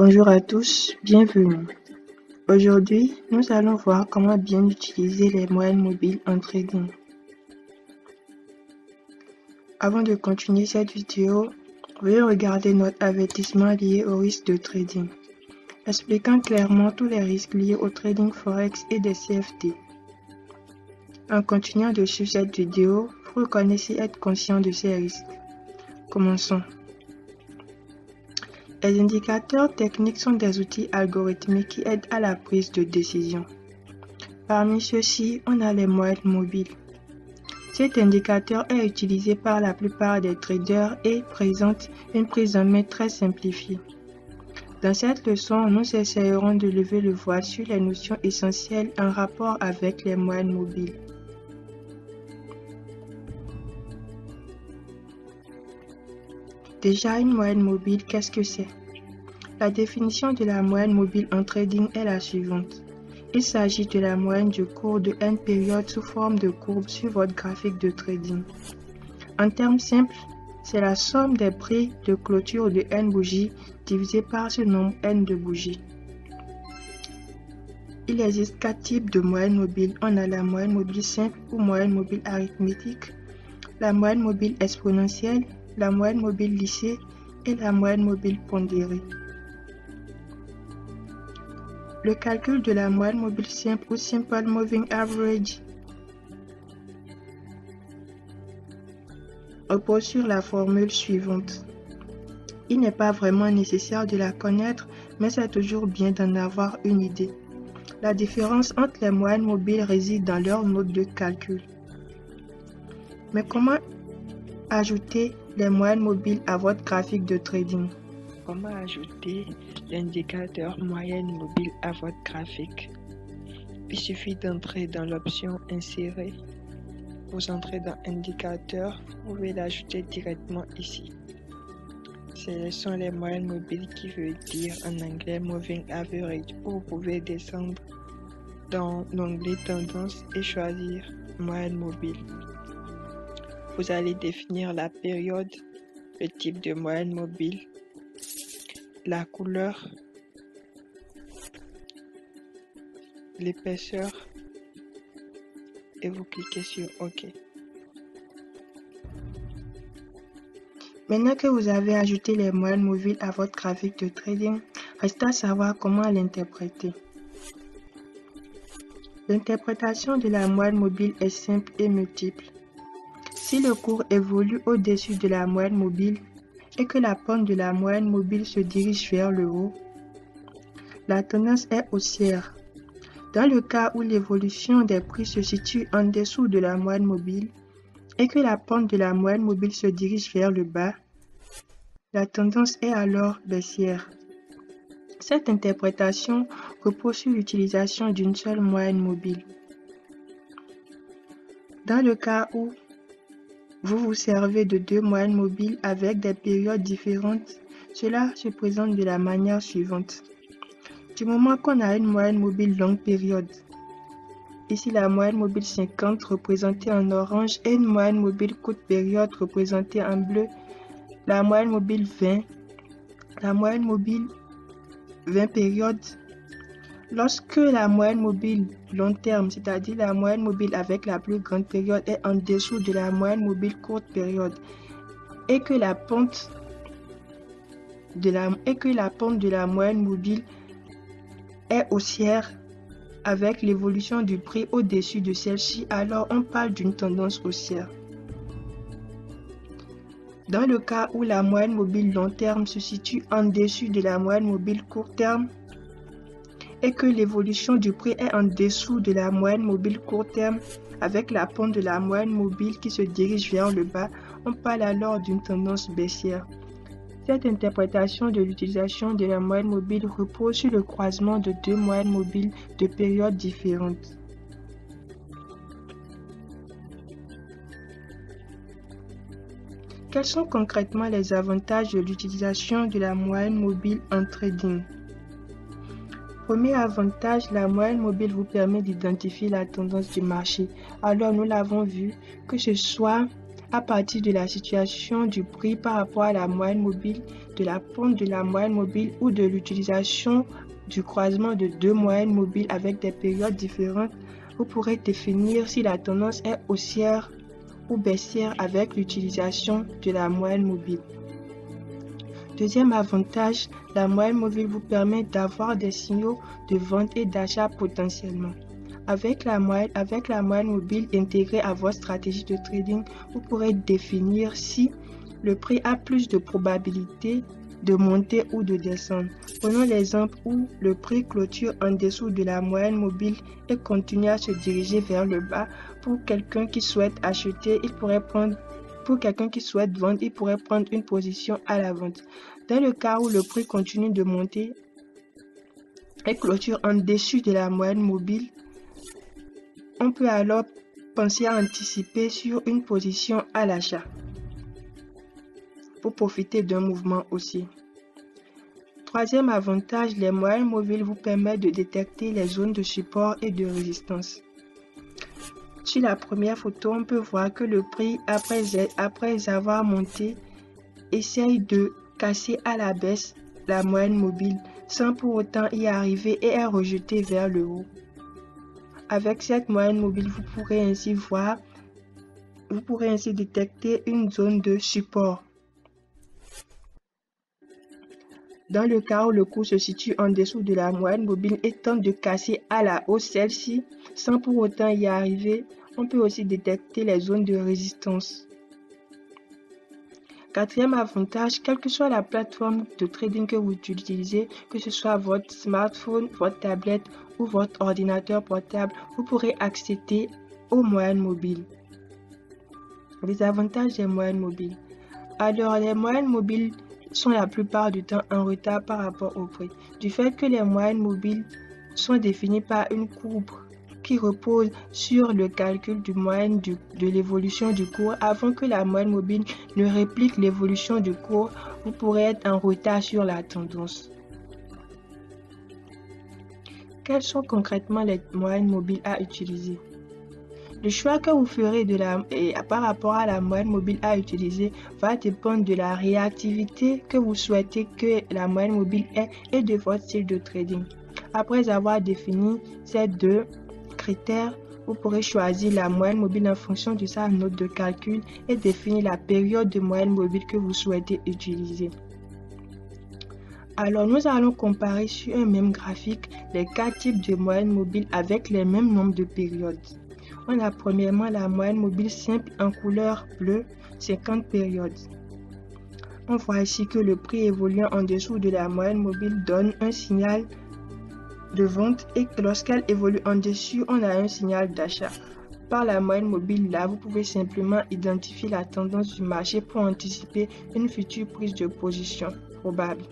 Bonjour à tous, bienvenue. Aujourd'hui, nous allons voir comment bien utiliser les moyennes mobiles en trading. Avant de continuer cette vidéo, veuillez regarder notre avertissement lié au risque de trading, expliquant clairement tous les risques liés au trading forex et des CFD. En continuant de suivre cette vidéo, vous reconnaissez être conscient de ces risques. Commençons. Les indicateurs techniques sont des outils algorithmiques qui aident à la prise de décision. Parmi ceux-ci, on a les moyennes mobiles. Cet indicateur est utilisé par la plupart des traders et présente une prise en main très simplifiée. Dans cette leçon, nous essayerons de lever le voile sur les notions essentielles en rapport avec les moyennes mobiles. Déjà, une moyenne mobile, qu'est-ce que c'est? La définition de la moyenne mobile en trading est la suivante. Il s'agit de la moyenne du cours de n périodes sous forme de courbe sur votre graphique de trading. En termes simples, c'est la somme des prix de clôture de n bougies divisé par ce nombre n de bougies. Il existe 4 types de moyennes mobiles. On a la moyenne mobile simple ou moyenne mobile arithmétique, la moyenne mobile exponentielle, la moyenne mobile lissée et la moyenne mobile pondérée. Le calcul de la moyenne mobile simple ou Simple Moving Average repose sur la formule suivante. Il n'est pas vraiment nécessaire de la connaître, mais c'est toujours bien d'en avoir une idée. La différence entre les moyennes mobiles réside dans leur mode de calcul. Mais comment ajouter les moyennes mobiles à votre graphique de trading? Comment ajouter l'indicateur moyenne mobile à votre graphique? Il suffit d'entrer dans l'option Insérer. Vous entrez dans Indicateur, vous pouvez l'ajouter directement ici. Ce sont les moyennes mobiles qui veut dire en anglais Moving Average. Vous pouvez descendre dans l'onglet Tendance et choisir Moyenne mobile. Vous allez définir la période, le type de moyenne mobile, la couleur, l'épaisseur et vous cliquez sur OK. Maintenant que vous avez ajouté les moyennes mobiles à votre graphique de trading, reste à savoir comment l'interpréter. L'interprétation de la moyenne mobile est simple et multiple. Si le cours évolue au-dessus de la moyenne mobile et que la pente de la moyenne mobile se dirige vers le haut, la tendance est haussière. Dans le cas où l'évolution des prix se situe en dessous de la moyenne mobile et que la pente de la moyenne mobile se dirige vers le bas, la tendance est alors baissière. Cette interprétation repose sur l'utilisation d'une seule moyenne mobile. Dans le cas où vous vous servez de deux moyennes mobiles avec des périodes différentes, cela se présente de la manière suivante. Du moment qu'on a une moyenne mobile longue période, ici la moyenne mobile 50 représentée en orange et une moyenne mobile courte période représentée en bleu, la moyenne mobile 20, la moyenne mobile 20 périodes. Lorsque la moyenne mobile long terme, c'est-à-dire la moyenne mobile avec la plus grande période, est en dessous de la moyenne mobile courte période et que la pente de la moyenne mobile est haussière avec l'évolution du prix au-dessus de celle-ci, alors on parle d'une tendance haussière. Dans le cas où la moyenne mobile long terme se situe en dessous de la moyenne mobile court terme et que l'évolution du prix est en dessous de la moyenne mobile court terme avec la pente de la moyenne mobile qui se dirige vers le bas, on parle alors d'une tendance baissière. Cette interprétation de l'utilisation de la moyenne mobile repose sur le croisement de deux moyennes mobiles de périodes différentes. Quels sont concrètement les avantages de l'utilisation de la moyenne mobile en trading? Premier avantage, la moyenne mobile vous permet d'identifier la tendance du marché. Alors nous l'avons vu, que ce soit à partir de la situation du prix par rapport à la moyenne mobile, de la pente de la moyenne mobile ou de l'utilisation du croisement de deux moyennes mobiles avec des périodes différentes. Vous pourrez définir si la tendance est haussière ou baissière avec l'utilisation de la moyenne mobile. Deuxième avantage, la moyenne mobile vous permet d'avoir des signaux de vente et d'achat potentiellement. Avec la moyenne mobile intégrée à votre stratégie de trading, vous pourrez définir si le prix a plus de probabilité de monter ou de descendre. Prenons l'exemple où le prix clôture en dessous de la moyenne mobile et continue à se diriger vers le bas. Pour quelqu'un qui souhaite acheter, pour quelqu'un qui souhaite vendre, il pourrait prendre une position à la vente. Dans le cas où le prix continue de monter et clôture en dessus de la moyenne mobile, on peut alors penser à anticiper sur une position à l'achat pour profiter d'un mouvement haussier. Troisième avantage, les moyennes mobiles vous permettent de détecter les zones de support et de résistance. Sur la première photo, on peut voir que le prix, après avoir monté, essaye de casser à la baisse la moyenne mobile sans pour autant y arriver et est rejeté vers le haut. Avec cette moyenne mobile, vous pourrez ainsi détecter une zone de support. Dans le cas où le cours se situe en dessous de la moyenne mobile et tente de casser à la hausse celle-ci sans pour autant y arriver, on peut aussi détecter les zones de résistance. Quatrième avantage, quelle que soit la plateforme de trading que vous utilisez, que ce soit votre smartphone, votre tablette ou votre ordinateur portable, vous pourrez accéder aux moyennes mobiles. Les avantages des moyennes mobiles. Alors, les moyennes mobiles sont la plupart du temps en retard par rapport au prix. Du fait que les moyennes mobiles sont définies par une courbe qui repose sur le calcul du moyenne de l'évolution du cours, avant que la moyenne mobile ne réplique l'évolution du cours, vous pourrez être en retard sur la tendance. Quelles sont concrètement les moyennes mobiles à utiliser? Le choix que vous ferez par rapport à la moyenne mobile à utiliser va dépendre de la réactivité que vous souhaitez que la moyenne mobile ait et de votre style de trading. Après avoir défini ces deux critères, vous pourrez choisir la moyenne mobile en fonction de sa note de calcul et définir la période de moyenne mobile que vous souhaitez utiliser. Alors, nous allons comparer sur un même graphique les 4 types de moyennes mobiles avec les mêmes nombres de périodes. On a premièrement la moyenne mobile simple en couleur bleue, 50 périodes. On voit ici que le prix évoluant en dessous de la moyenne mobile donne un signal de vente et lorsqu'elle évolue en dessus, on a un signal d'achat. Par la moyenne mobile, là, vous pouvez simplement identifier la tendance du marché pour anticiper une future prise de position probable.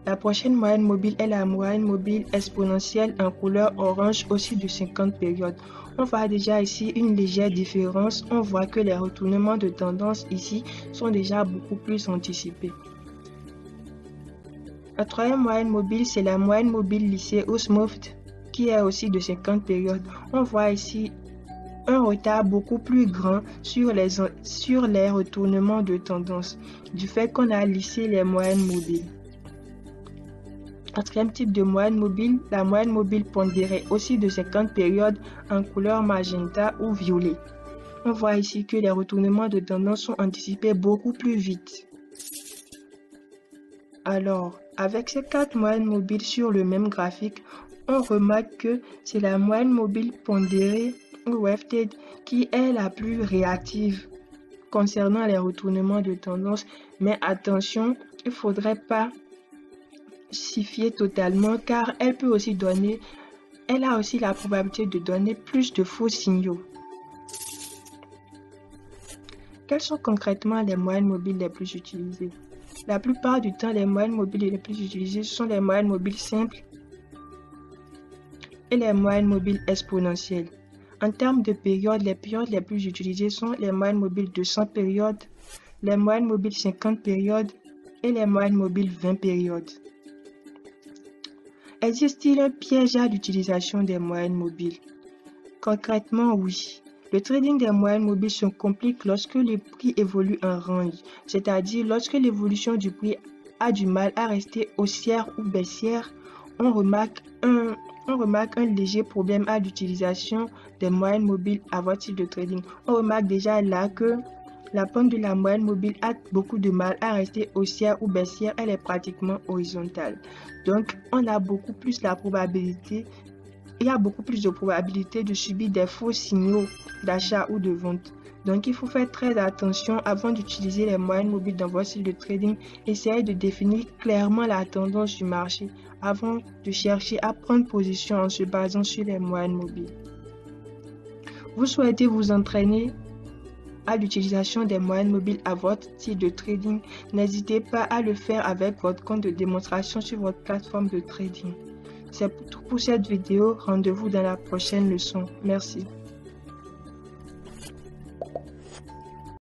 La prochaine moyenne mobile est la moyenne mobile exponentielle en couleur orange aussi de 50 périodes. On voit déjà ici une légère différence. On voit que les retournements de tendance ici sont déjà beaucoup plus anticipés. La troisième moyenne mobile, c'est la moyenne mobile lissée ou smooth qui est aussi de 50 périodes. On voit ici un retard beaucoup plus grand sur les retournements de tendance du fait qu'on a lissé les moyennes mobiles. Quatrième type de moyenne mobile, la moyenne mobile pondérée aussi de 50 périodes en couleur magenta ou violet. On voit ici que les retournements de tendance sont anticipés beaucoup plus vite. Alors, avec ces 4 moyennes mobiles sur le même graphique, on remarque que c'est la moyenne mobile pondérée ou weighted qui est la plus réactive concernant les retournements de tendance. Mais attention, il ne faudrait pas s'y fier totalement car elle a aussi la probabilité de donner plus de faux signaux. Quelles sont concrètement les moyennes mobiles les plus utilisées? La plupart du temps, les moyennes mobiles les plus utilisées sont les moyennes mobiles simples et les moyennes mobiles exponentielles. En termes de périodes, les périodes les plus utilisées sont les moyennes mobiles de 100 périodes, les moyennes mobiles 50 périodes et les moyennes mobiles 20 périodes. Existe-t-il un piège à l'utilisation des moyennes mobiles? Concrètement, oui. Le trading des moyennes mobiles se complique lorsque le prix évolue en range, c'est-à-dire lorsque l'évolution du prix a du mal à rester haussière ou baissière. On remarque un léger problème à l'utilisation des moyennes mobiles à votre type de trading. On remarque déjà là que la pente de la moyenne mobile a beaucoup de mal à rester haussière ou baissière, elle est pratiquement horizontale. Donc, on a beaucoup plus la probabilité, il y a beaucoup plus de probabilité de subir des faux signaux d'achat ou de vente. Donc, il faut faire très attention avant d'utiliser les moyennes mobiles dans votre style de trading. Essayez de définir clairement la tendance du marché avant de chercher à prendre position en se basant sur les moyennes mobiles. Vous souhaitez vous entraîner à l'utilisation des moyennes mobiles à votre style de trading, n'hésitez pas à le faire avec votre compte de démonstration sur votre plateforme de trading. C'est tout pour cette vidéo. Rendez-vous dans la prochaine leçon. Merci.